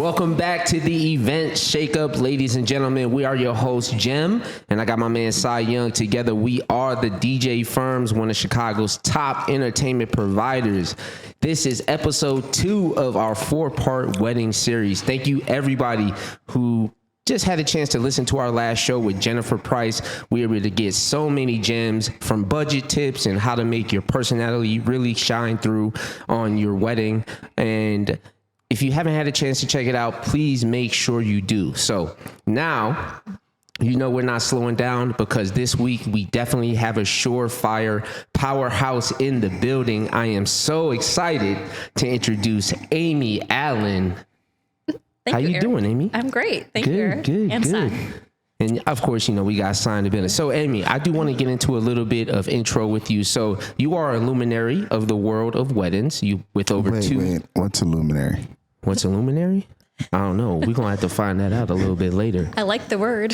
Welcome back to the event Shakeup, ladies and gentlemen. We are your host, Jim, and I got my man Cy Young. Together, we are the DJ Firms, one of Chicago's top entertainment providers. This is episode 2 of our 4-part wedding series. Thank you, everybody who just had a chance to listen to our last show with Jennifer Price. We were able to get so many gems, from budget tips and how to make your personality really shine through on your wedding. And if you haven't had a chance to check it out, please make sure you do. So now, you know we're not slowing down, because this week we definitely have a surefire powerhouse in the building. I am so excited to introduce Amy Allen. How you doing, Amy? I'm great. Thank you, Eric. Good. Sign. And of course, you know, we got signed to business. So, Amy, I do want to get into a little bit of intro with you. So, you are a luminary of the world of weddings. You with over Wait, what's a luminary? What's a luminary? I don't know. We're going to have to find that out a little bit later. I like the word.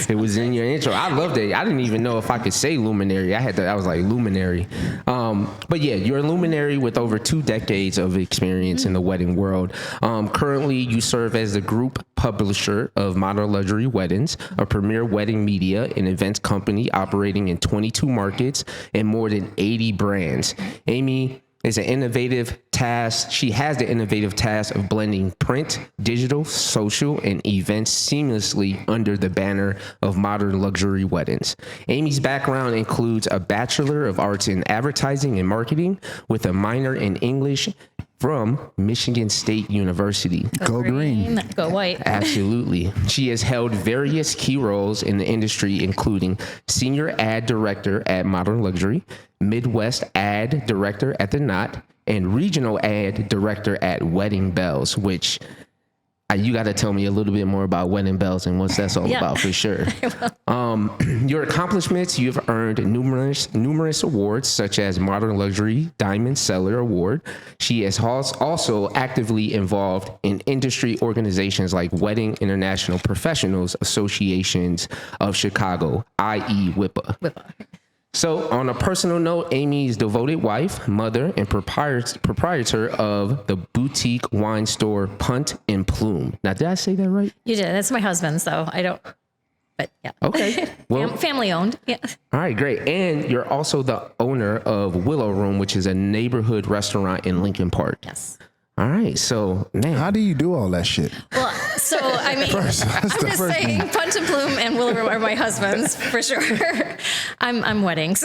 It was in your intro. I loved it. I didn't even know if I could say luminary. I was like luminary. But yeah, you're a luminary with over 2 decades of experience in the wedding world. Currently, you serve as the group publisher of Modern Luxury Weddings, a premier wedding media and events company operating in 22 markets and more than 80 brands. Amy is an innovative task. She has the innovative task of blending print, digital, social, and events seamlessly under the banner of Modern Luxury Weddings. Amy's background includes a Bachelor of Arts in Advertising and Marketing with a minor in English from Michigan State University. Go green. Go white. Absolutely. She has held various key roles in the industry, including Senior Ad Director at Modern Luxury, Midwest Ad Director at The Knot, and Regional Ad Director at Wedding Bells, which you got to tell me a little bit more about Wedding Bells and what that's all about for sure. Your accomplishments, you've earned numerous awards, such as Modern Luxury Diamond Seller Award. She is also actively involved in industry organizations like Wedding International Professionals Associations of Chicago, i.e. WIPA. So on a personal note, Amy is devoted wife, mother, and proprietor of the boutique wine store Punt and Plume. Now, did I say that right? You did. That's my husband's, though. I don't, but yeah. Okay. Well, family owned. Yeah. All right, great. And you're also the owner of Willow Room, which is a neighborhood restaurant in Lincoln Park. Yes. All right. So, man. How do you do all that shit? Well, so I mean, I'm just saying, Punt and Plume and Willow Room are my husbands for sure. I'm weddings.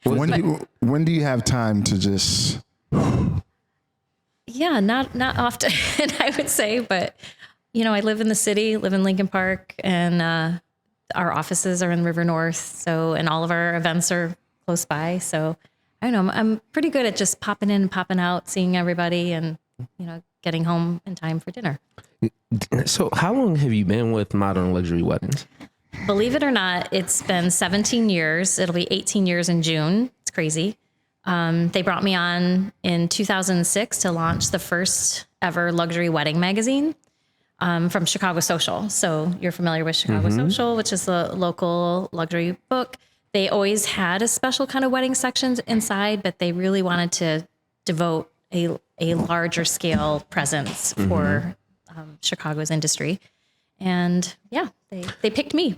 When do you have time to just? Yeah, not often, I would say, but you know, I live in the city, live in Lincoln Park, and our offices are in River North. So, and all of our events are close by. So, I don't know. I'm pretty good at just popping in and popping out, seeing everybody, and you know, getting home in time for dinner. So, how long have you been with Modern Luxury Weddings? Believe it or not, it's been 17 years. It'll be 18 years in June. It's crazy. They brought me on in 2006 to launch the first ever luxury wedding magazine from Chicago Social. So you're familiar with Chicago Social, which is the local luxury book. They always had a special kind of wedding sections inside, but they really wanted to devote a larger scale presence for Chicago's industry. And yeah, they picked me.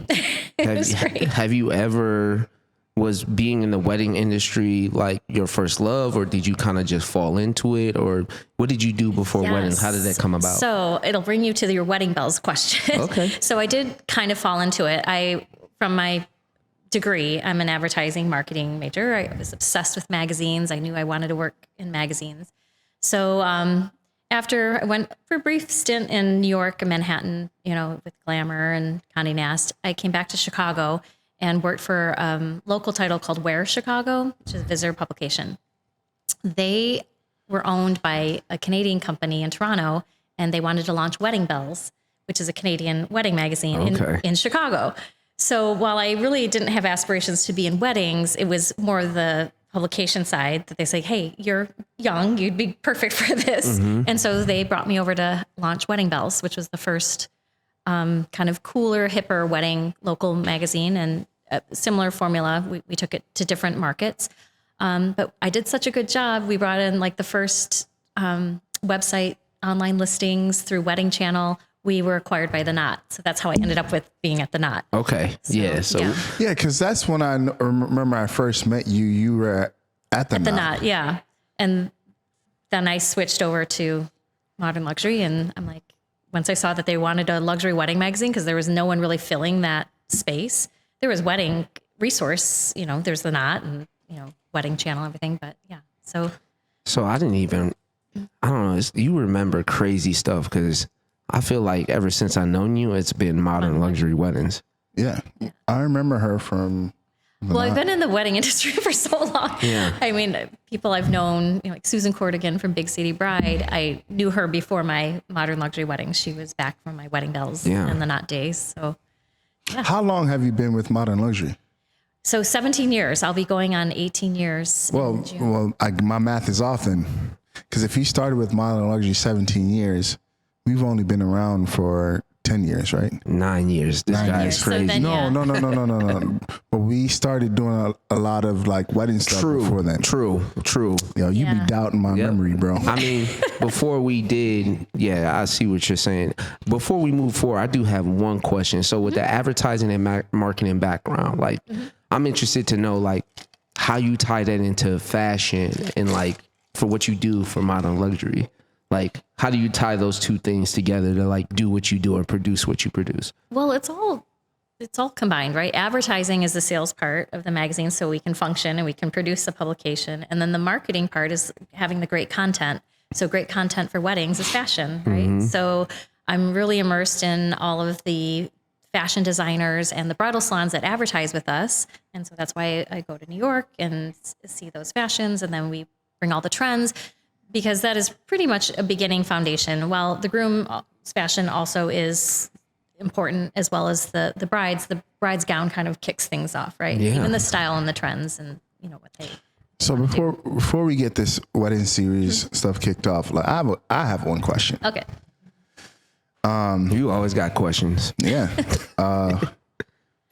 It was great. Have you ever, was being in the wedding industry like your first love, or did you kind of just fall into it, or what did you do before wedding? How did that come about? So it'll bring you to your wedding bells question. Okay. So I did kind of fall into it. From my degree, I'm an advertising marketing major. I was obsessed with magazines. I knew I wanted to work in magazines. So after I went for a brief stint in New York and Manhattan, you know, with Glamour and Condé Nast, I came back to Chicago and worked for a local title called Wear Chicago, which is a visitor publication. They were owned by a Canadian company in Toronto, and they wanted to launch Wedding Bells, which is a Canadian wedding magazine in Chicago. So while I really didn't have aspirations to be in weddings, it was more the publication side that they say, hey, you're young, you'd be perfect for this. And so they brought me over to launch Wedding Bells, which was the first kind of cooler, hipper wedding local magazine, and a similar formula. We took it to different markets. But I did such a good job. We brought in like the first website online listings through Wedding Channel. We were acquired by The Knot. So that's how I ended up with being at The Knot. Okay. So, Yeah, because that's when I remember I first met you. You were at The Knot. Yeah. And then I switched over to Modern Luxury. And I'm like, once I saw that they wanted a luxury wedding magazine, because there was no one really filling that space. There was Wedding Resource, there's The Knot and, Wedding Channel, everything. But yeah, so I don't know. You remember crazy stuff because I feel like ever since I known you, it's been Modern Luxury Weddings. Yeah. I remember her from... I've been in the wedding industry for so long. Yeah. I mean, people I've known, like Susan Cordigan from Big City Bride. I knew her before my Modern Luxury wedding. She was back from my Wedding Bells and The Knot days. So, yeah. How long have you been with Modern Luxury? So 17 years. I'll be going on 18 years. My math is off then. Because if you started with Modern Luxury 17 years, we've only been around for 10 years, right? 9 years. This guy is crazy. So then, No. But we started doing a lot of like wedding stuff before then. True. Yo, you be doubting my memory, bro. I mean, before we did, I see what you're saying. Before we move forward, I do have one question. So with the advertising and marketing background, like I'm interested to know like how you tie that into fashion and like for what you do for Modern Luxury. Like, how do you tie those two things together to like do what you do or produce what you produce? Well, it's all combined, right? Advertising is the sales part of the magazine, so we can function and we can produce the publication. And then the marketing part is having the great content. So great content for weddings is fashion, right? So I'm really immersed in all of the fashion designers and the bridal salons that advertise with us. And so that's why I go to New York and see those fashions. And then we bring all the trends, because that is pretty much a beginning foundation. While the groom's fashion also is important, as well as the bride's gown kind of kicks things off, right? Yeah. Even the style and the trends and what they. So before we get this wedding series stuff kicked off, like I have one question. Okay. You always got questions. Yeah.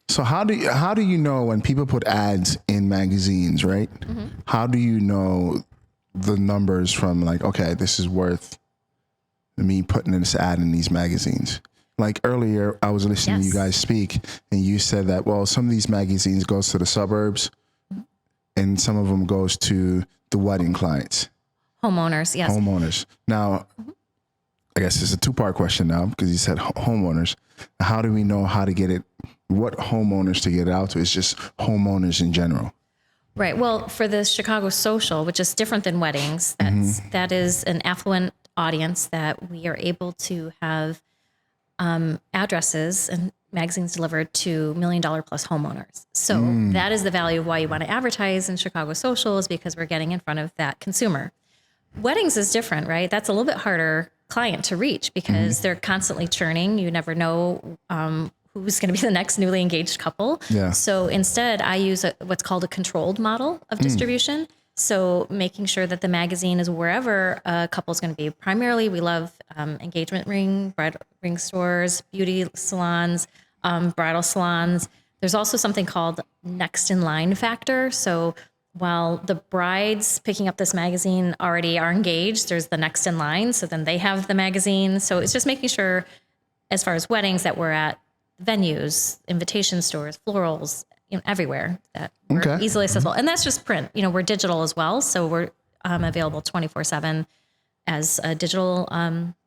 So how do you know when people put ads in magazines, right? How do you know the numbers from like, okay, this is worth me putting this ad in these magazines? Like earlier, I was listening to you guys speak, and you said that, well, some of these magazines goes to the suburbs, and some of them goes to the wedding clients. Homeowners, yes. Homeowners. Now, I guess it's a two-part question now, because you said homeowners. How do we know how to get it, what homeowners to get it out to? It's just homeowners in general. Right. Well, for the Chicago Social, which is different than weddings, that is an affluent audience that we are able to have addresses and magazines delivered to $1 million plus homeowners. So that is the value of why you want to advertise in Chicago Social, is because we're getting in front of that consumer. Weddings is different, right? That's a little bit harder client to reach because they're constantly churning. You never know who's going to be the next newly engaged couple. Yeah. So instead, I use what's called a controlled model of distribution. So making sure that the magazine is wherever a couple is going to be. Primarily, we love engagement ring stores, beauty salons, bridal salons. There's also something called next in line factor. So while the brides picking up this magazine already are engaged, there's the next in line. So then they have the magazine. So it's just making sure, as far as weddings, that we're at venues, invitation stores, florals, everywhere, that we're easily accessible. And that's just print. We're digital as well. So we're available 24/7 as a digital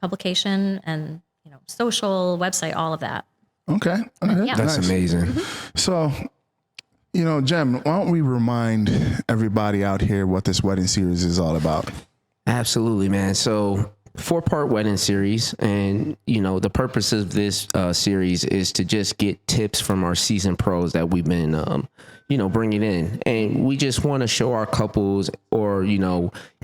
publication and, social, website, all of that. Okay. Yeah. That's amazing. So, Jem, why don't we remind everybody out here what this wedding series is all about? Absolutely, man. So 4-part wedding series, and the purpose of this series is to just get tips from our seasoned pros that we've been bringing in, and we just want to show our couples, or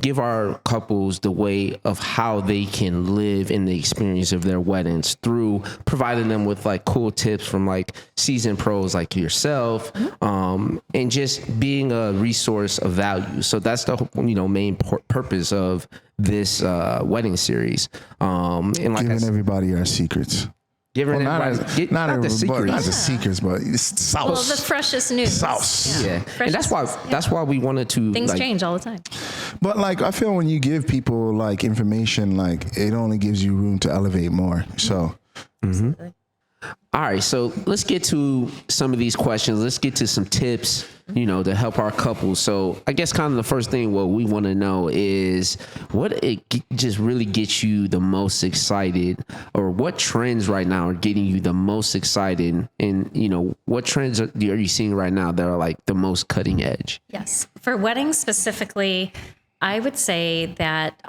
give our couples the way of how they can live in the experience of their weddings through providing them with like cool tips from like seasoned pros like yourself, and just being a resource of value. So that's the main purpose of this wedding series, and like giving everybody our secrets. Giving not the secrets, but it's sauce. Well, the freshest news. Sauce. Yeah. Freshest, And that's why we wanted to things change all the time. But like, I feel when you give people like information, like it only gives you room to elevate more. So. Absolutely. All right, so let's get to some of these questions. Let's get to some tips, to help our couples. So I guess kind of the first thing what we want to know is what just really gets you the most excited, or what trends right now are getting you the most excited, and what trends are you seeing right now that are like the most cutting edge? Yes. For weddings specifically, I would say that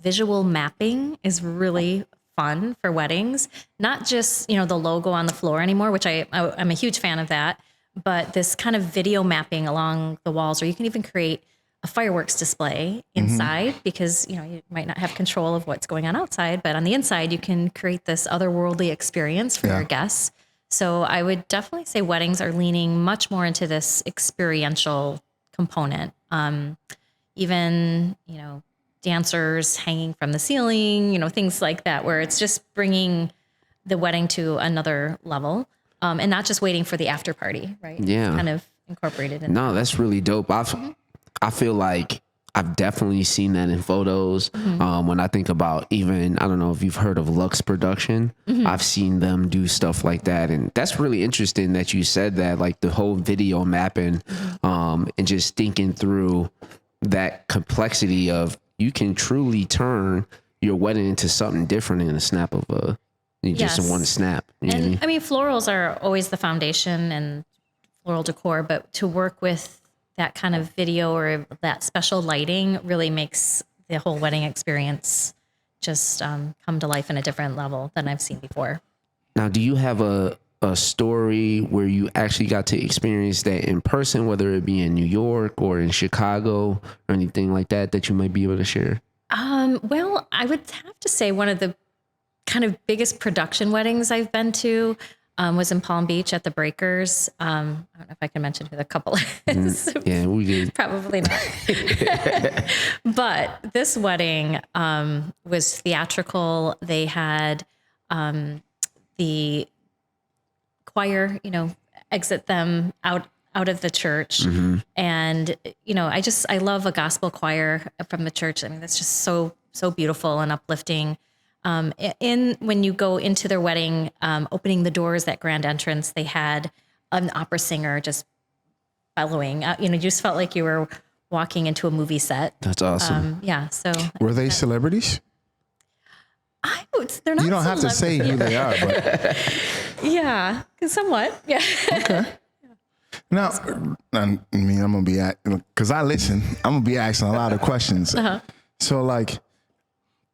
visual mapping is really fun for weddings. Not just, the logo on the floor anymore, which I'm a huge fan of that, but this kind of video mapping along the walls, or you can even create a fireworks display inside because, you might not have control of what's going on outside, but on the inside, you can create this otherworldly experience for your guests. So I would definitely say weddings are leaning much more into this experiential component. Even, dancers hanging from the ceiling, things like that, where it's just bringing the wedding to another level, and not just waiting for the after party, right? Yeah. It's kind of incorporated in. No, that's really dope. I feel like I've definitely seen that in photos. When I think about even, I don't know if you've heard of Lux Production, I've seen them do stuff like that. And that's really interesting that you said that, like the whole video mapping, and just thinking through that complexity of, you can truly turn your wedding into something different in a snap of just in one snap. You know what I mean? I mean, florals are always the foundation and floral decor, but to work with that kind of video or that special lighting really makes the whole wedding experience just come to life in a different level than I've seen before. Now, do you have a story where you actually got to experience that in person, whether it be in New York or in Chicago or anything like that you might be able to share? Well, I would have to say one of the kind of biggest production weddings I've been to was in Palm Beach at the Breakers. I don't know if I can mention who the couple is. Yeah, we did. Probably not. But this wedding was theatrical. They had the choir, exit them out of the church. And, I love a gospel choir from the church. I mean, that's just so beautiful and uplifting. When you go into their wedding, opening the doors, that grand entrance, they had an opera singer just bellowing. You just felt like you were walking into a movie set. That's awesome. Yeah. So Were they celebrities? they're not. You don't have to say who they are, but Yeah, somewhat. Yeah. okay. Now, I'm gonna be because I listen. I'm gonna be asking a lot of questions. So, like,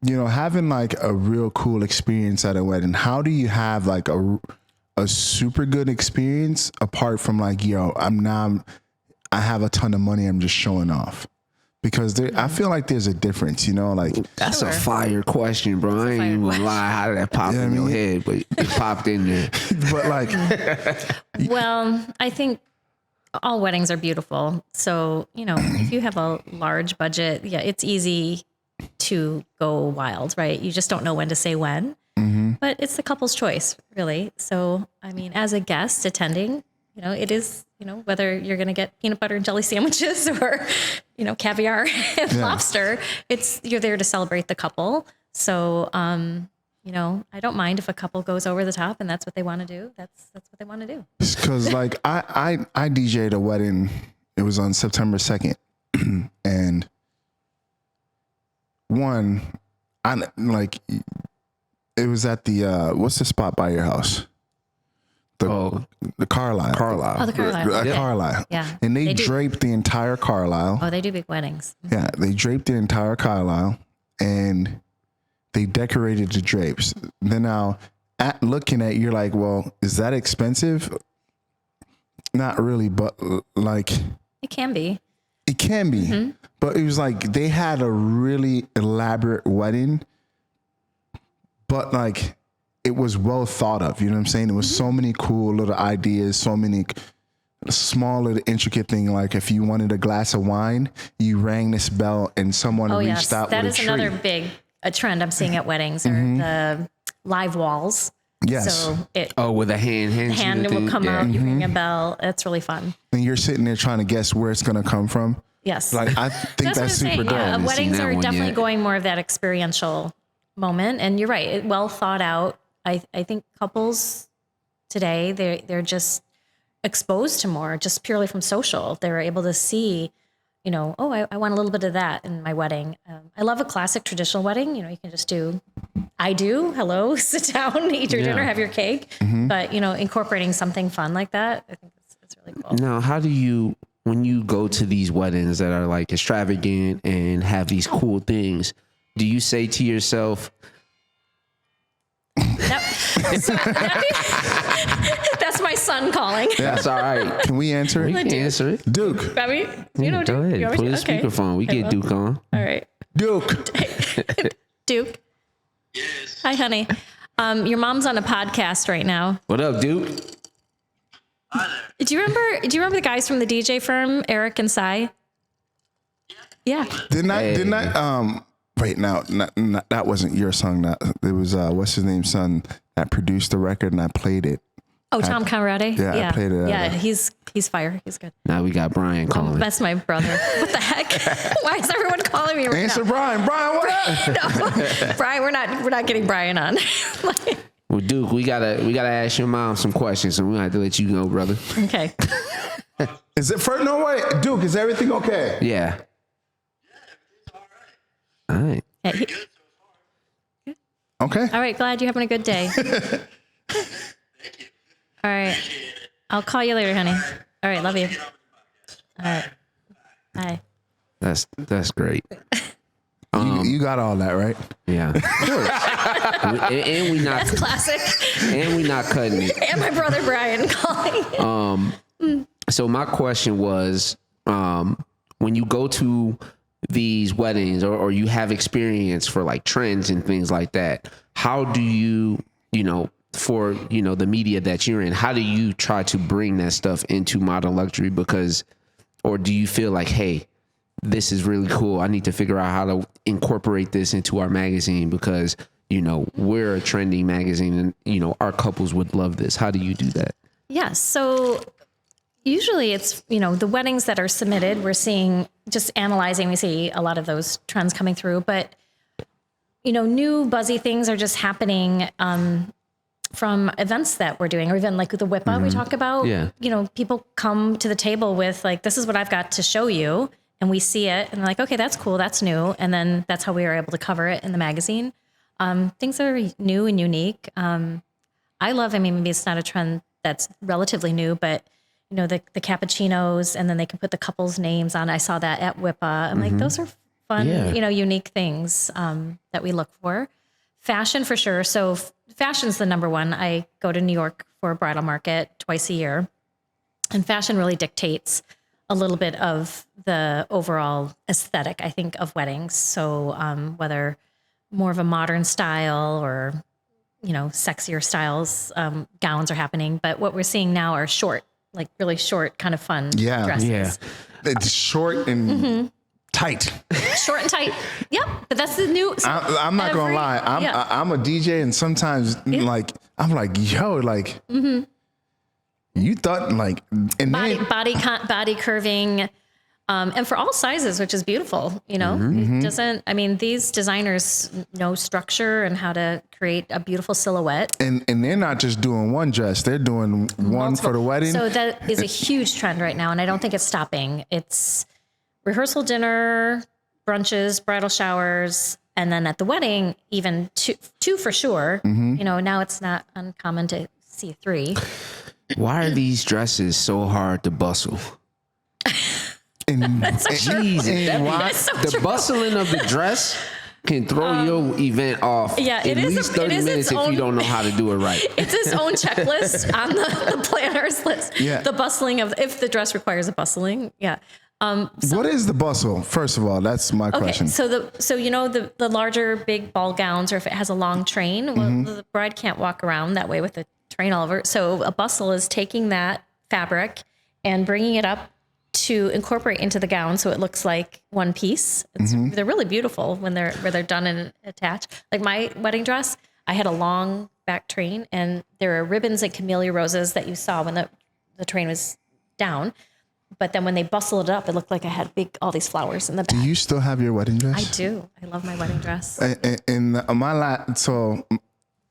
having like a real cool experience at a wedding. How do you have like a super good experience apart from like, I have a ton of money, I'm just showing off? Because I feel like there's a difference, like. That's a fire question, bro. I ain't even gonna lie. How did that pop in your head? But it popped in there. But like. Well, I think all weddings are beautiful. So, if you have a large budget, it's easy to go wild, right? You just don't know when to say when. But it's the couple's choice, really. So, I mean, as a guest attending, it is, whether you're going to get peanut butter and jelly sandwiches or, caviar and lobster, you're there to celebrate the couple. So, I don't mind if a couple goes over the top and that's what they want to do. That's what they want to do. Because like I DJ'd a wedding. It was on September 2nd. And it was at the, what's the spot by your house? The Carlisle. Oh, the Carlisle. Carlisle. Yeah. And they draped the entire Carlisle. Oh, they do big weddings. Yeah. They draped the entire Carlisle and they decorated the drapes. Then now looking at, you're like, well, is that expensive? Not really, but like. It can be. It can be. But it was like they had a really elaborate wedding, but like it was well thought of. You know what I'm saying? It was so many cool little ideas, so many small little intricate thing. Like if you wanted a glass of wine, you rang this bell and someone reached out that with is a tree. another big trend I'm seeing at weddings are the live walls. Yes. So with a hand will come out, you ring a bell. That's really fun. And you're sitting there trying to guess where it's going to come from. Yes. Like, I think that's what I'm super saying. dope. Yeah, seen weddings that are one definitely yet. going more of that experiential moment. And you're right. Well thought out. I think couples today, they're just exposed to more just purely from social. They're able to see, you know, oh, I want a little bit of that in my wedding. I love a classic traditional wedding. You know, you can just do, I do, hello, sit down, eat your dinner, have your cake. But, you know, incorporating something fun like that, I think it's really cool. Now, how do you, when you go to these weddings that are like extravagant and have these cool things, do you say to yourself, That's my son calling. that's all right? Can we answer We it? can answer it. Duke. I mean, you know, Go Duke. ahead. You want Put me a to- okay. speakerphone. We get Duke on. All right. Duke. Duke. Yes. Hi, honey. Your mom's on a podcast right now. What up, Duke? Hi there. Do you remember the guys from the DJ firm, Eric and Cy? Yeah. Didn't I, wait, now, not, that wasn't your song. It was, what's his name's son that produced the record and I played it. Oh, Tom Conradi? yeah, I played it. Yeah, he's fire. He's good. Now we got Brian calling. That's my brother. What the heck? Why is everyone calling me right Answer now? Brian. Brian, what up? No. Brian, we're not getting Brian on. Well, Duke, we gotta ask your mom some questions, so we gonna have to let you go, brother. Okay. Is it for no way? Duke, is everything okay? Yeah. All right. Hey, Okay. all right, glad you're having a good day. All right. I'll call you later, honey. All right, love you. All right. Bye. That's great. You got all that, right? Yeah. and we not Classic. and we not cutting it. And my brother Brian calling. So my question was, when you go to these weddings or you have experience for like trends and things like that, how do you, for, the media that you're in, how do you try to bring that stuff into modern luxury? Because, or do you feel like, hey, this is really cool, I need to figure out how to incorporate this into our magazine because, we're a trending magazine and, our couples would love this. How do you do that? Yes. So usually it's, the weddings that are submitted, we're seeing, just analyzing, we see a lot of those trends coming through, but, new buzzy things are just happening from events that we're doing, or even like the WIPA we talk about. Yeah. People come to the table with like, this is what I've got to show you. And we see it and they're like, okay, that's cool. That's new. And then that's how we were able to cover it in the magazine. Things that are new and unique. I love, maybe it's not a trend that's relatively new, but the cappuccinos, and then they can put the couple's names on. I saw that at WIPA. I'm like, those are fun, Yeah. unique things that we look for. Fashion for sure. So fashion's the number one. I go to New York for a bridal market twice a year, and fashion really dictates a little bit of the overall aesthetic, I think, of weddings. So whether more of a modern style or, sexier styles, gowns are happening. But what we're seeing now are short, like really short, kind of fun dresses. Yeah. It's short and tight. Short and tight. Yep. But that's the new. I'm not gonna lie. I'm a DJ, and sometimes I'm like, yo, like you thought like, and body curving, and for all sizes, which is beautiful. It doesn't. These designers know structure and how to create a beautiful silhouette. and they're not just doing one dress; they're doing one for the wedding. So that is a huge trend right now, and I don't think it's stopping. It's rehearsal dinner, brunches, bridal showers, and then at the wedding, even two for sure. Now it's not uncommon to see 3. Why are these dresses so hard to bustle? Jesus, That's so the true. bustling of the dress can throw your event off yeah, at it is least a- it 30 is minutes its if own- you don't know how to do it right. It's its own checklist on the planner's list. Yeah. The bustling of, if the dress requires a bustling. Yeah. What is the bustle? First of all, that's my question. So the larger big ball gowns, or if it has a long train, well, the bride can't walk around that way with the train all over. So a bustle is taking that fabric and bringing it up to incorporate into the gown, so it looks like one piece. They're really beautiful when they're done and attached. Like my wedding dress, I had a long back train, and there are ribbons and camellia roses that you saw when the train was down. But then when they bustled it up, it looked like I had all these flowers in the Do back. you still have your wedding dress? I do. I love my wedding dress. In my so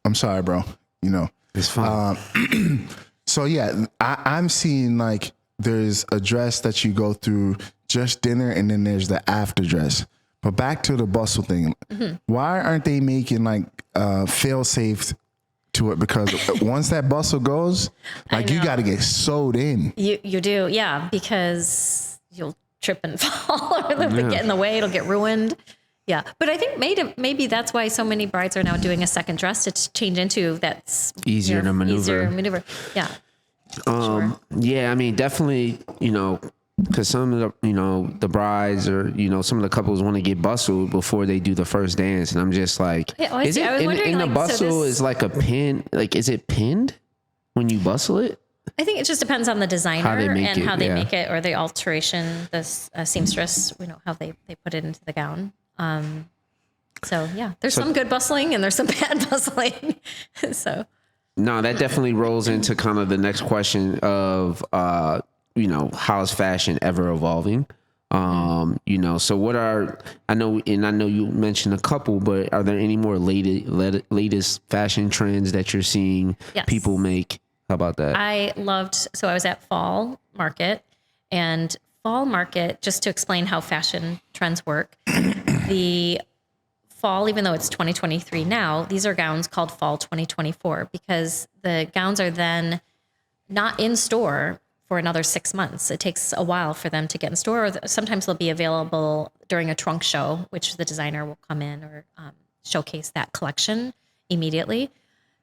I'm sorry, bro. You know, It's fine. so yeah, I'm seeing like there's a dress that you go through just dinner, and then there's the after dress. But back to the bustle thing, why aren't they making like fail safe to it? Because once that bustle goes, like you got to get sewed in. You do, yeah, because you'll trip and fall, or it'll get in the way. It'll get ruined. Yeah, but I think maybe that's why so many brides are now doing a second dress to change into that's Easier to maneuver. Easier maneuver. Yeah. Sure. Yeah, I mean, definitely, you know, because some of the, you know, the brides or, you know, some of the couples want to get bustled before they do the first dance. And I'm just like, Yeah, oh, I is see. it I was in wondering, the like, so bustle this- is like a pin? Like, is it pinned when you bustle it? I think it just depends on the designer How they make and it, how they yeah. make it, or the alteration, the seamstress, you know, how they put it into the gown. So yeah, there's some good bustling and there's some bad bustling. So No, that definitely rolls into kind of the next question of, you know, how is fashion ever evolving? You know, so what are, I know you mentioned a couple, but are there any more latest fashion trends that you're seeing Yes. people make? How about that? I was at Fall Market, and Fall Market, just to explain how fashion trends work, the fall, even though it's 2023 now, these are gowns called Fall 2024 because the gowns are then not in store for another 6 months. It takes a while for them to get in store. Or sometimes they'll be available during a trunk show, which the designer will come in or showcase that collection immediately.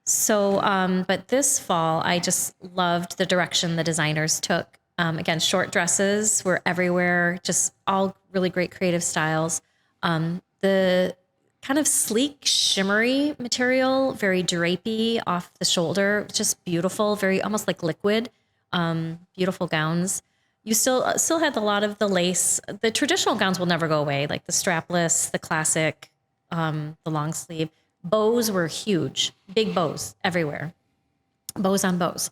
So, but this fall, I just loved the direction the designers took. Again, short dresses were everywhere, just all really great creative styles. The kind of sleek, shimmery material, very drapey off the shoulder, just beautiful, very almost like liquid, beautiful gowns. You still had a lot of the lace. The traditional gowns will never go away, like the strapless, the classic, the long sleeve. Bows were huge, big bows everywhere, bows on bows.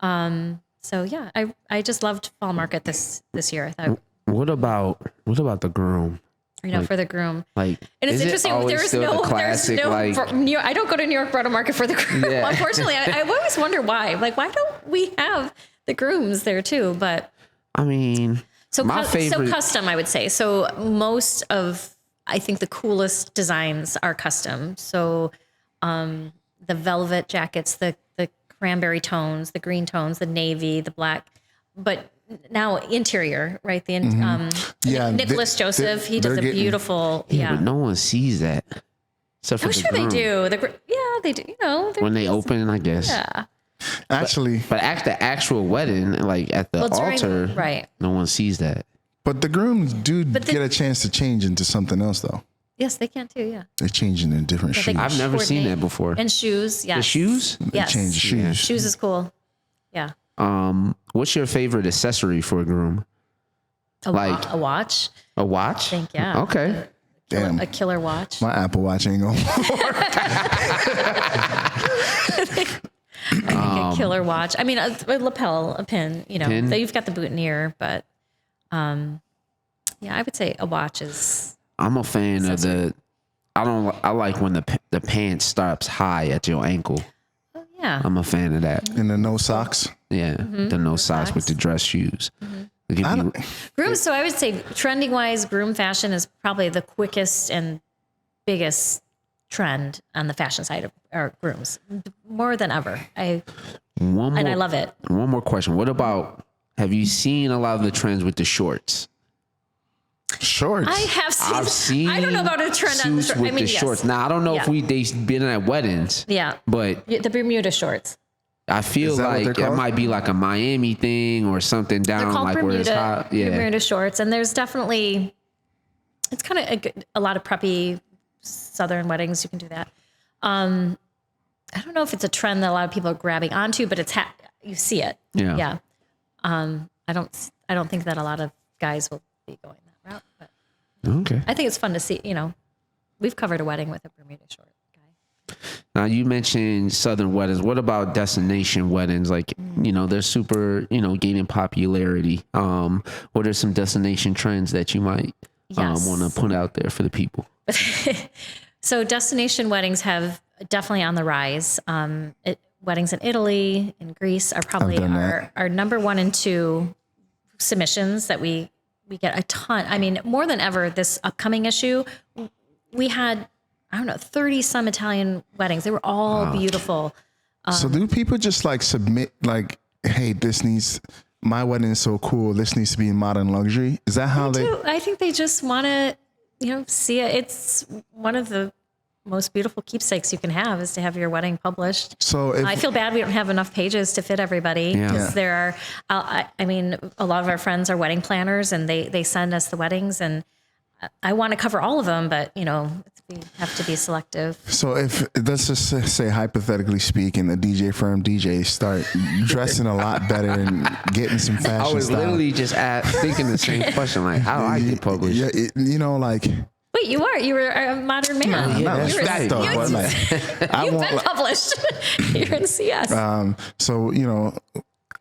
So yeah, I just loved Fall Market this year. I thought, What about the groom? you know, for the groom. Like, And it's is it interesting. always There's still no, the classic, there's no. like, New York, I don't go to New York Bridal Market for the groom. Yeah. Unfortunately, I always wonder why. Like, why don't we have the grooms there too? But I mean, so my favorite. so custom, I would say. So most of, I think the coolest designs are custom. So the velvet jackets, the cranberry tones, the green tones, the navy, the black, but now interior, right? Yeah, Nicholas Joseph, he does a beautiful, But no one sees that. Except for I'm the sure they groom. do. Yeah, they do. You know, When they open, I guess. yeah. Actually, But at the actual wedding, like at the altar, right. no one sees that. but the grooms do get a chance to change into something else, though. Yes, they can too. Yeah. They're changing in different they shoes. I've never seen coordinate. that before. And shoes. Yes. The shoes? They Yes. change the shoes. Shoes is cool. Yeah. What's your favorite accessory for a groom? A Like- watch. A watch? I think, yeah. Okay. Damn, A killer watch. my Apple Watch ain't gonna work. I think a killer watch. I mean, a lapel, a pin. You know, Pin? so you've got the boutonniere, but yeah, I would say a watch is. I'm a fan of I like when the pants stops high at your ankle. Oh yeah. I'm a fan of that. And the no socks. Yeah. The no socks with the dress shoes. It give I you- don't, Groom. So I would say, trending wise, groom fashion is probably the quickest and biggest trend on the fashion side of our grooms, more than ever. I love it. One more question. What about, have you seen a lot of the trends with the shorts? shorts. I have seen. I've seen I don't know about a trend on the suits short. with I mean, the yes. shorts. Now I don't know Yeah. if they've been at weddings, Yeah. but The Bermuda shorts. I feel Is that what like they're it called? might be like a Miami thing or something They're down called like where it's hot. Yeah. Bermuda shorts, and there's definitely, it's kind of a lot of preppy Southern weddings. You can do that. I don't know if it's a trend that a lot of people are grabbing onto, but you see it. Yeah. Yeah. I don't think that a lot of guys will be going that route, but Okay. I think it's fun to see. You know, we've covered a wedding with a Bermuda short guy. Now you mentioned southern weddings. What about destination weddings? Like, they're super, gaining popularity. What are some destination trends that you might Yes. want to put out there for the people? So destination weddings have definitely on the rise. Weddings in Italy and Greece are probably done that. our number 1 and 2 submissions that we get a ton. I mean, more than ever this upcoming issue, we had, 30 some Italian weddings. They were all beautiful. So do people just like submit like, hey, my wedding is so cool. This needs to be in modern luxury. Is that how they? I think they just want to, see it. It's one of the most beautiful keepsakes you can have is to have your wedding published. So if, I feel bad we don't have enough pages to fit everybody because there are, a lot of our friends are wedding planners and they send us the weddings and I want to cover all of them, but we have to be selective. So if let's just say hypothetically speaking, the DJ firm DJs start dressing a lot better and getting some fashion I was style. literally just thinking the same question, like how I get published. Yeah, like. Wait, you were a modern man. Yeah, Not that's that right. though, but like, I You've want been published. You're in CS. So,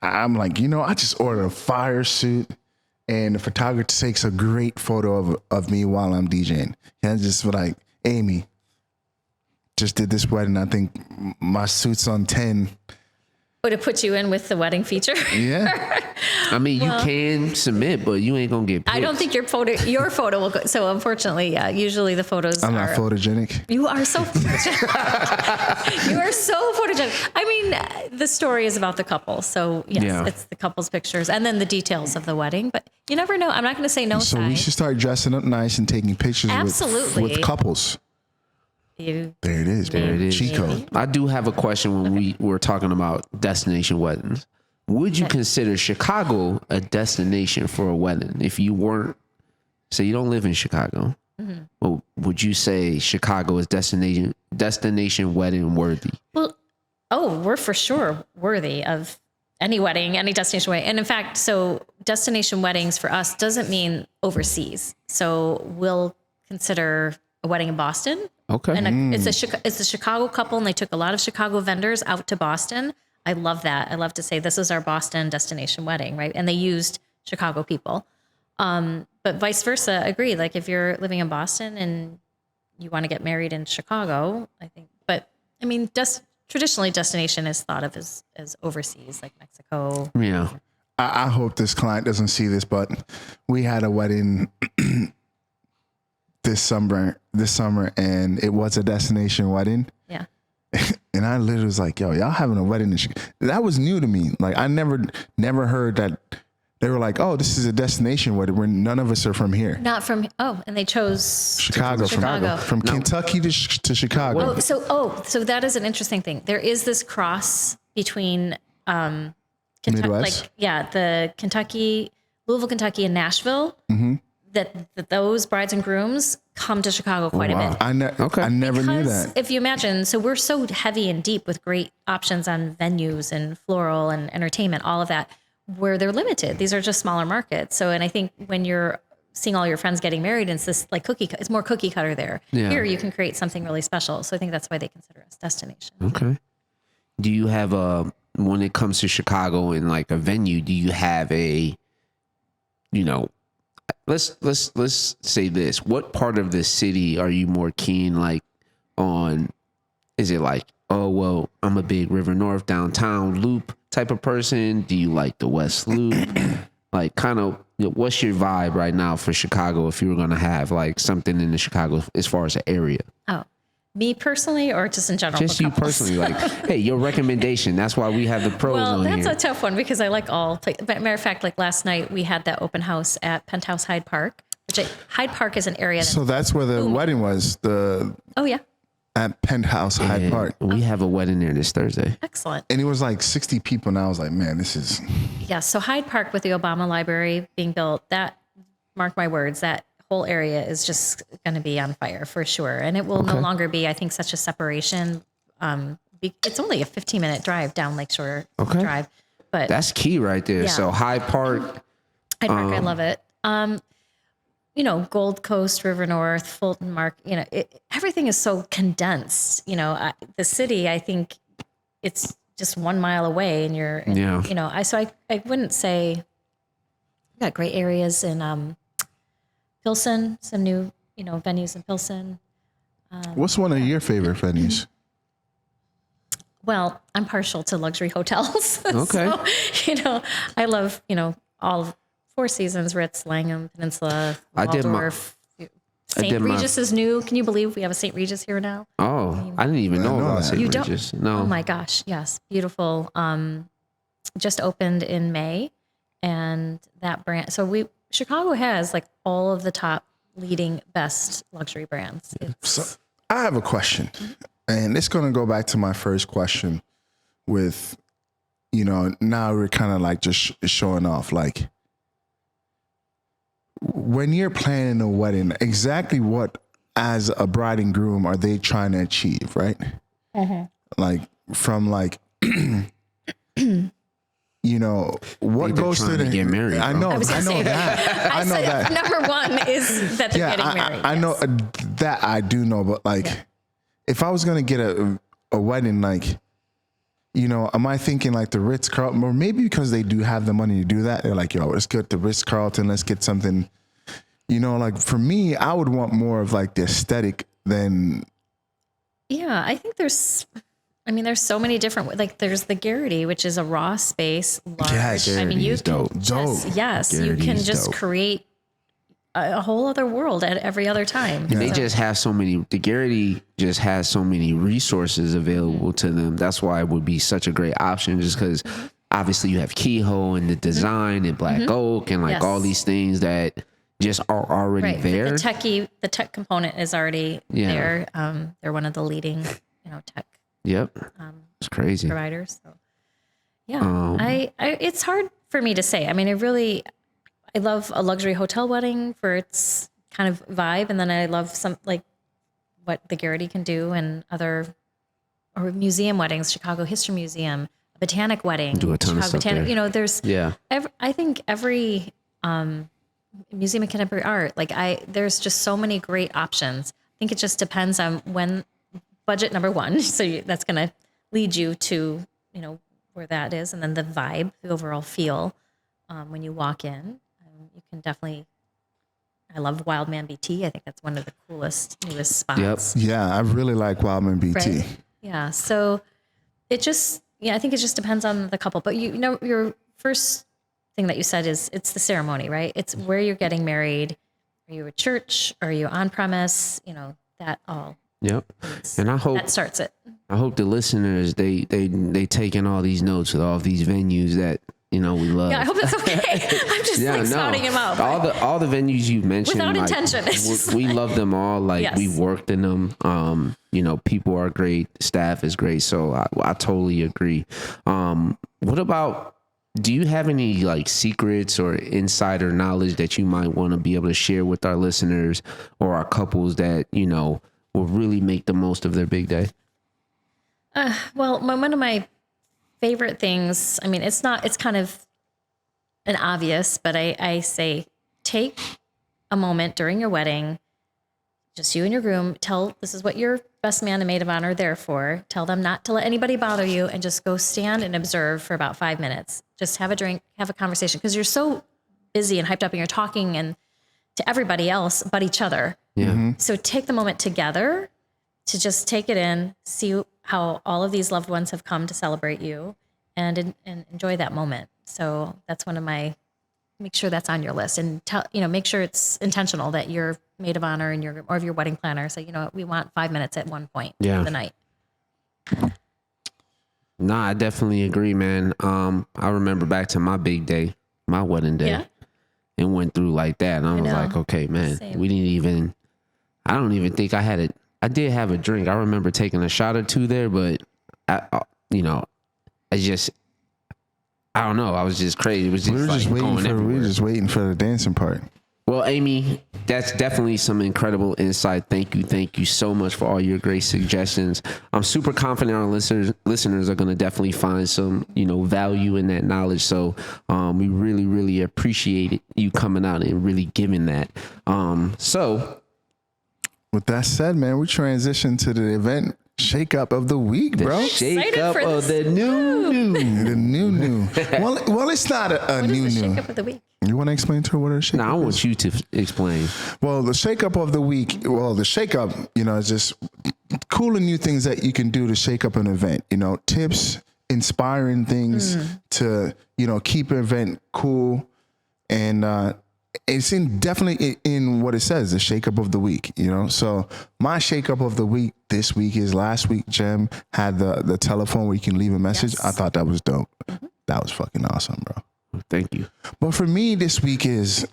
I'm like, I just ordered a fire suit and the photographer takes a great photo of me while I'm DJing. And just like, Amy, just did this wedding. I think my suit's on 10. Would it put you in with the wedding feature? Yeah. I mean, you can submit, but you ain't going to get picked. I don't think your photo will go. So unfortunately, usually the photos I'm are. not photogenic. You are so photogenic. You are so photogenic. I mean, the story is about the couple. So yes, it's the couple's pictures and then the details of the wedding. But you never know. I'm not going to say no. So Sai. we should start dressing up nice and taking pictures Absolutely. with couples. There it is. There it is. Cheat code. I do have a question when we were talking about destination weddings. Would you consider Chicago a destination for a wedding? If you weren't, say you don't live in Chicago, well, would you say Chicago is destination wedding worthy? Well, we're for sure worthy of any wedding, any destination wedding. And in fact, so destination weddings for us doesn't mean overseas. So we'll consider a wedding in Boston. Okay. And it's a Chicago couple and they took a lot of Chicago vendors out to Boston. I love that. I love to say this is our Boston destination wedding, right? And they used Chicago people. But vice versa, agree. Like if you're living in Boston and you want to get married in Chicago, I think, but I mean, traditionally destination is thought of as overseas, like Mexico. Yeah. I hope this client doesn't see this, but we had a wedding this summer and it was a destination wedding. Yeah. And I literally was like, yo, y'all having a wedding in Chicago. That was new to me. Like I never heard that they were like, oh, this is a destination wedding where none of us are from here. Not from, and they chose Chicago. From Kentucky to Chicago. So that is an interesting thing. There is this cross between Kentucky, Midwest? the Louisville, Kentucky, and Nashville. Mm-hmm. That those brides and grooms come to Chicago quite a bit. I never knew that. If you imagine, so we're so heavy and deep with great options on venues and floral and entertainment, all of that, where they're limited. These are just smaller markets. So, and I think when you're seeing all your friends getting married, and it's this like it's more cookie cutter there. Yeah. Here you can create something really special. So I think that's why they consider us destination. Okay. Do you have when it comes to Chicago and like a venue, do you have let's say this. What part of the city are you more keen like on? Is it like, oh, well, I'm a big River North downtown loop type of person? Do you like the West Loop? Like kind of what's your vibe right now for Chicago if you were going to have like something in the Chicago as far as the area? Oh, me personally or just in general? Just you personally, like, hey, your recommendation. That's why we have the pros on that's here. a tough one because I like all. But matter of fact, like last night we had that open house at Penthouse Hyde Park, Hyde Park is an area. So that's where the wedding was. Oh yeah. At Penthouse Hyde Park. We have a wedding there this Thursday. Excellent. And it was like 60 people. And I was like, man, this is. Yeah. So Hyde Park with the Obama Library being built, that, mark my words, that whole area is just going to be on fire for sure. And it will no longer be, I think, such a separation. It's only a 15-minute drive down Lakeshore Drive. But that's key right there. Yeah. So Hyde Park. I love it. Gold Coast, River North, Fulton Mark, everything is so condensed. The city, I think it's just 1 mile away and you're, I wouldn't say we got great areas in Pilsen, some new, venues in Pilsen. What's one of your favorite venues? Well, I'm partial to luxury hotels. Okay. So, I love, all of Four Seasons, Ritz, Langham Peninsula, Waldorf. St. Regis is new. Can you believe we have a St. Regis here now? Oh, I didn't even know about St. Regis. No. Oh my gosh. Yes. Beautiful. Just opened in May, and that brand. So Chicago has like all of the top leading best luxury brands. So I have a question, and it's going to go back to my first question with, now we're kind of like just showing off. Like, when you're planning a wedding, exactly what, as a bride and groom, are they trying to achieve, right? Mm-hmm. Like, from like, what goes to the get married? I know that. I know that. Number one is that they're getting married. I know that. I do know, but like, if I was gonna get a wedding, like, am I thinking like the Ritz-Carlton, or maybe because they do have the money to do that, they're like, yo, let's get the Ritz-Carlton, let's get something, like for me, I would want more of like the aesthetic than. Yeah, I think there's so many different, like there's the Garrity, which is a raw space, large. Yes, I mean, you dope. Yes, you can just create a whole other world at every other time. And they just have the Garrity just has so many resources available to them. That's why it would be such a great option, just because obviously you have Kehoe and the design and Black Oak and like all these things that just are already there. The tech component is already there. They're one of the leading, tech. Yep. It's crazy. Providers. So yeah, it's hard for me to say. I mean, I love a luxury hotel wedding for its kind of vibe. And then I love some like what the Garrity can do and or museum weddings, Chicago History Museum, a botanic wedding. Do a ton of stuff there. There's, I think every museum of contemporary art, there's just so many great options. I think it just depends on when budget, number one. So that's going to lead you to, where that is. And then the vibe, the overall feel when you walk in. You can definitely. I love Wildman BT. I think that's one of the coolest, newest spots. Yep. Yeah, I really like Wildman BT. Right? Yeah. So it just, I think it just depends on the couple. But your first thing that you said is it's the ceremony, right? It's where you're getting married. Are you a church? Are you on premise? That all. Yep. And I hope that starts it. I hope the listeners they take in all these notes with all these venues that. We love. Yeah, I hope it's okay. I'm just spouting them out. All the venues you mentioned, without intention. We love them all. Like we've worked in them. People are great. Staff is great. So I totally agree. What about? Do you have any like secrets or insider knowledge that you might want to be able to share with our listeners or our couples that will really make the most of their big day? Well, one of my favorite things, I mean, it's kind of an obvious, but I say take a moment during your wedding, just you and your groom, this is what your best man and maid of honor are there for. Tell them not to let anybody bother you and just go stand and observe for about 5 minutes. Just have a drink, have a conversation, because you're so busy and hyped up and you're talking and to everybody else but each other. Yeah. Mm-hmm. So take the moment together to just take it in, see how all of these loved ones have come to celebrate you and enjoy that moment. So that's one of my, make sure that's on your list and make sure it's intentional that your maid of honor and or your wedding planner say, we want 5 minutes at one point of the night. Nah, I definitely agree, man. I remember back to my big day, my wedding day. Yeah. It went through like that. And I was like, okay, man, I don't even think I had it. I did have a drink. I remember taking a shot or two there, but I don't know. I was just crazy. It was just we were just waiting for the dancing part. Well, Amy, that's definitely some incredible insight. Thank you so much for all your great suggestions. I'm super confident our listeners are going to definitely find some, value in that knowledge. So we really, really appreciate you coming out and really giving that. So with that said, man, we transition to the event shake-up of the week, bro. Shake up of the new. The new. Well, it's not a new. Shake-up of the week. You want to explain to her what a shake-up I is? want you to explain. Well, the shake-up of the week, the shake-up, is just cool and new things that you can do to shake up an event. Tips, inspiring things to, keep an event cool. And it's definitely in what it says, the shake-up of the week, So my shake-up of the week this week is last week, Jem had the telephone where you can leave a message. Yes. I thought that was dope. That was fucking awesome, bro. Thank you. But for me this week is,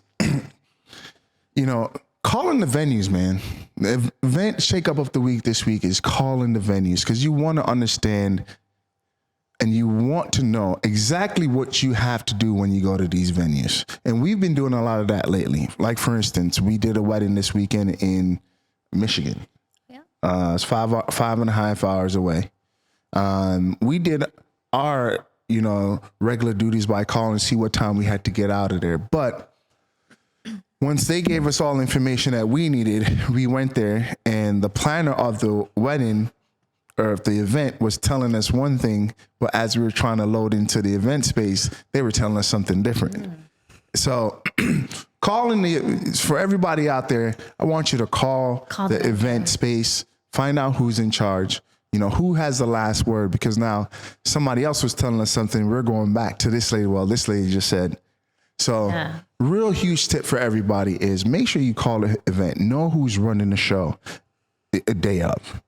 calling the venues, man. The event shake-up of the week this week is calling the venues because you want to understand and you want to know exactly what you have to do when you go to these venues. And we've been doing a lot of that lately. Like, for instance, we did a wedding this weekend in Michigan. Yeah. It's 5.5 hours away. We did our regular duties by calling and see what time we had to get out of there. But once they gave us all the information that we needed, we went there, and the planner of the wedding or the event was telling us one thing, but as we were trying to load into the event space, they were telling us something different. So for everybody out there, I want you to call the event space, find out who's in charge. Who has the last word? Because now somebody else was telling us something. We're going back to this lady. Well, this lady just said. So real huge tip for everybody is make sure you call the event. Know who's running the show a day of.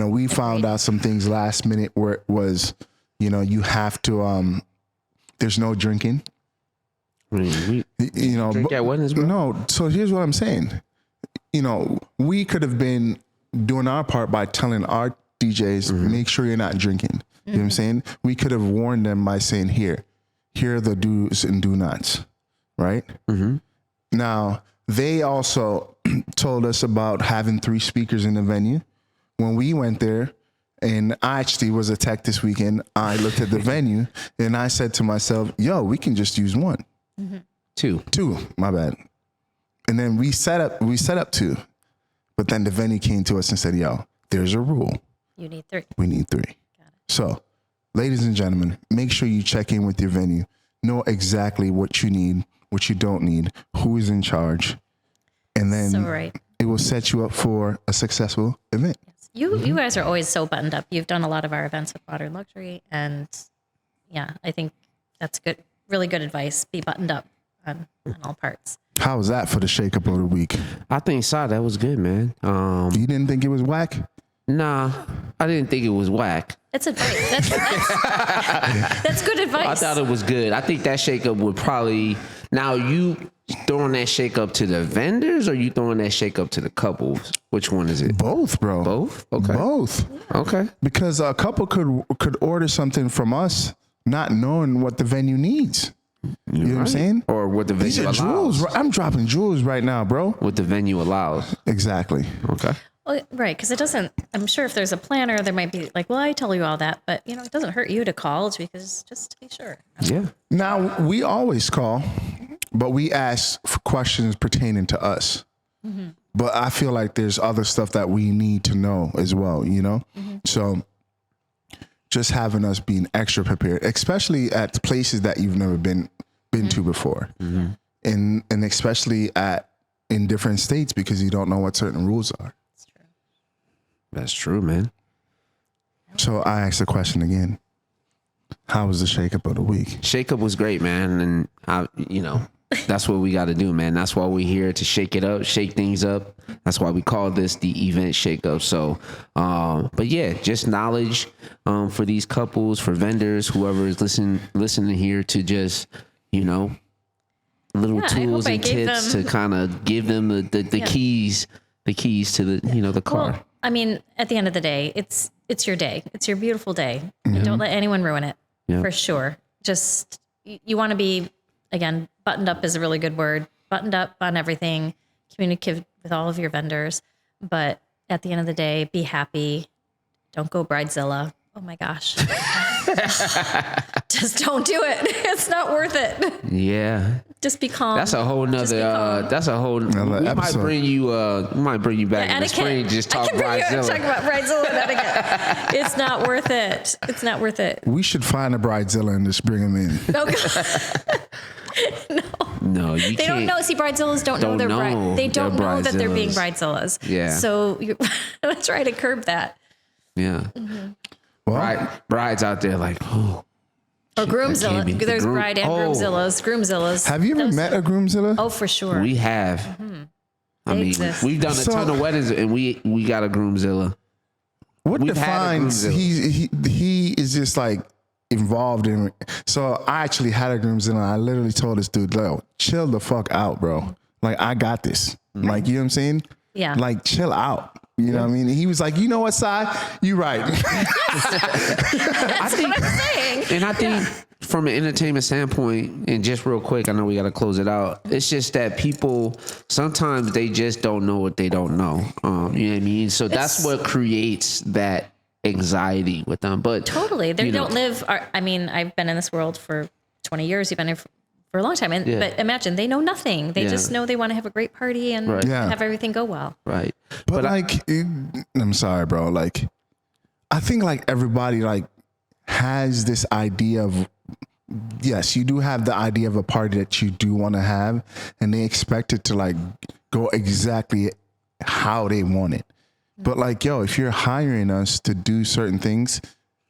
We found out some things last minute where it was, you have to, there's no drinking. Drink at weddings, bro? No. So here's what I'm saying. We could have been doing our part by telling our DJs, make sure you're not drinking. You know what I'm saying? We could have warned them by saying, here are the do's and do nots, right? Now, they also told us about having 3 speakers in the venue. When we went there, and I actually was attacked this weekend, I looked at the venue and I said to myself, yo, we can just use 1. 2, my bad. And then we set up 2. But then the venue came to us and said, yo, there's a rule. You need 3. We need 3. So, ladies and gentlemen, make sure you check in with your venue. Know exactly what you need, what you don't need, who is in charge. And then it will set you up for a successful event. Yes. You guys are always so buttoned up. You've done a lot of our events with Modern Luxury. And I think that's good, really good advice. Be buttoned up on all parts. How was that for the shake-up of the week? I think that was good, man. You didn't think it was whack? Nah, I didn't think it was whack. That's advice. That's good advice. I thought it was good. I think that shakeup would probably. Now, you throwing that shakeup to the vendors, or you throwing that shakeup to the couples? Which one is it? Both, bro. Both? Okay. Both. Okay. Because a couple could order something from us, not knowing what the venue needs. You know what I'm saying? Or what the venue These are allows. jewels. I'm dropping jewels right now, bro. What the venue allows. Exactly. Okay. Well, right, because it doesn't. I'm sure if there's a planner, there might be like, well, I tell you all that, but it doesn't hurt you to call because just to be sure. Yeah. Now, we always call, but we ask for questions pertaining to us. But I feel like there's other stuff that we need to know as well, So just having us being extra prepared, especially at places that you've never been to before, and especially in different states because you don't know what certain rules are. That's true, man. So I asked the question again. How was the shakeup of the week? Shakeup was great, man. And that's what we got to do, man. That's why we're here, to shake it up, shake things up. That's why we call this the event shakeup. So, but yeah, just knowledge for these couples, for vendors, whoever is listening here, to just, little tools and tips to kind of give them the keys to the car. Well, I mean, at the end of the day, it's your day. It's your beautiful day. Don't let anyone ruin it, for sure. Just, you want to be, again, buttoned up is a really good word. buttoned up on everything, communicate with all of your vendors. But at the end of the day, be happy. Don't go bridezilla. Oh my gosh. Just don't do it. It's not worth it. Yeah. Just be calm. That's a whole nother. That's a whole. We might bring you. We might bring you back in the spring. Just talk bridezilla. Talk about bridezilla and etiquette. It's not worth it. It's not worth it. We should find a bridezilla and just bring them in. No, you can't. They don't know. See, bridezillas don't know they're bride. They don't know that they're being bridezillas. Yeah. So let's try to curb that. Yeah. Mm-hmm. Well, brides out there like, oh. Or groomzilla. There's bride and groomzillas. Groomzillas. have you ever met a groomzilla? Oh, for sure. We have. I mean, exist. we've done a ton of weddings, and we got a groomzilla. What We've defines had a groomzilla. he is just like involved in. So I actually had a groomzilla. I literally told this dude, "Yo, chill the fuck out, bro. Like I got this. Like you know what I'm saying? Yeah. Like chill out." You know what I mean? And he was like, you know what, Sai? You right. That's what I'm saying. And I think from an entertainment standpoint, and just real quick, I know we got to close it out. It's just that people, sometimes they just don't know what they don't know. You know what I mean? So that's what creates that anxiety with them. But Totally. They don't live. I mean, I've been in this world for 20 years. You've been here for a long time. But imagine, they know nothing. They just know they want to have a great party and have everything go well. Right. But like, I'm sorry, bro. Like, I think like everybody like has this idea of, yes, you do have the idea of a party that you do want to have, and they expect it to like go exactly how they want it. But like, yo, if you're hiring us to do certain things,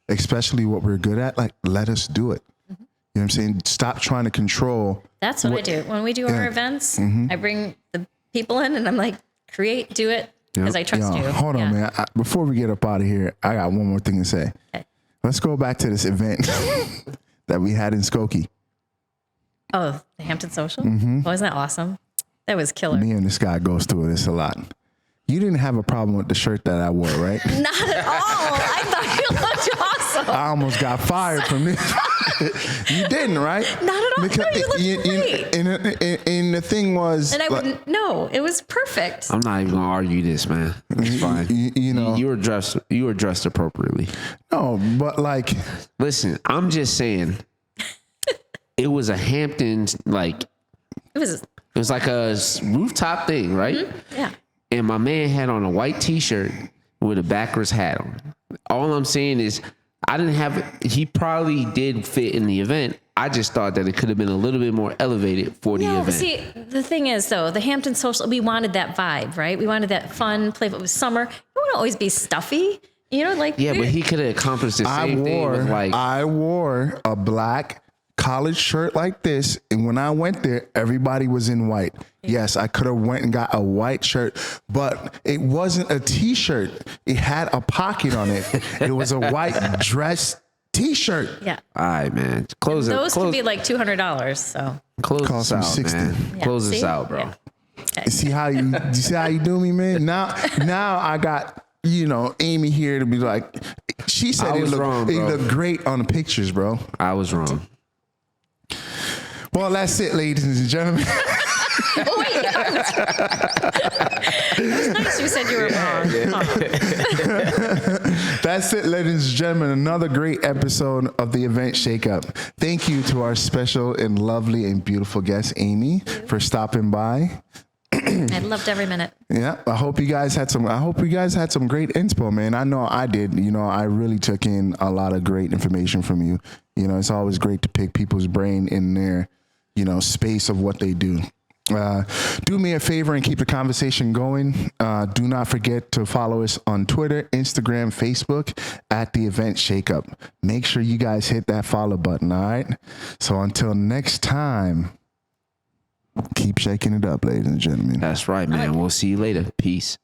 especially what we're good at, like, let us do it. You know what I'm saying? Stop trying to control. That's what I do. When we do our events, I bring the people in and I'm like, create, do it, because I trust you. Hold on, man. Before we get up out of here, I got one more thing to say. Okay. Let's go back to this event that we had in Skokie. Oh, the Hampton Social? Wasn't that awesome? That was killer. Me and this guy goes through this a lot. You didn't have a problem with the shirt that I wore, right? Not at all. I thought you looked awesome. I almost got fired from this. You didn't, right? Not at all. No, you looked great. And the thing was, and I wouldn't. No, it was perfect. I'm not even gonna argue this, man. It's fine. you know, you were dressed appropriately. No, but like, listen, I'm just saying, it was a Hamptons, like It was like a rooftop thing, right? Mm-hmm. Yeah. And my man had on a white T-shirt with a backwards hat on. All I'm saying is, he probably did fit in the event. I just thought that it could have been a little bit more elevated for the event. See, the thing is, though, the Hampton Social, we wanted that vibe, right? We wanted that fun, playful. It was summer. You want to always be stuffy, you know, like. Yeah, but he could have accomplished the same thing with like. I wore a black college shirt like this, and when I went there, everybody was in white. Yes, I could have went and got a white shirt, but it wasn't a T-shirt. It had a pocket on it. It was a white dress T-shirt. Yeah. All right, man. Those could be like $200. So. Close Cost this me out, 60. man. Yeah, Close this see? out, bro. Yeah. Okay. You see how you do me, man? Now I got, Amy here to be like, she said it looked great on the pictures, bro. I was wrong. Well, that's it, ladies and gentlemen. Oh, wait. It was nice you said you were wrong. That's it, ladies and gentlemen. Another great episode of the Event Shakeup. Thank you to our special and lovely and beautiful guest, Amy, for stopping by. I loved every minute. Yeah, I hope you guys had some great inspo, man. I know I did. I really took in a lot of great information from you. It's always great to pick people's brain in their, space of what they do. Do me a favor and keep the conversation going. Do not forget to follow us on Twitter, Instagram, Facebook at The Event Shakeup. Make sure you guys hit that follow button, all right? So until next time, keep shaking it up, ladies and gentlemen. That's right, man. We'll see you later. Peace.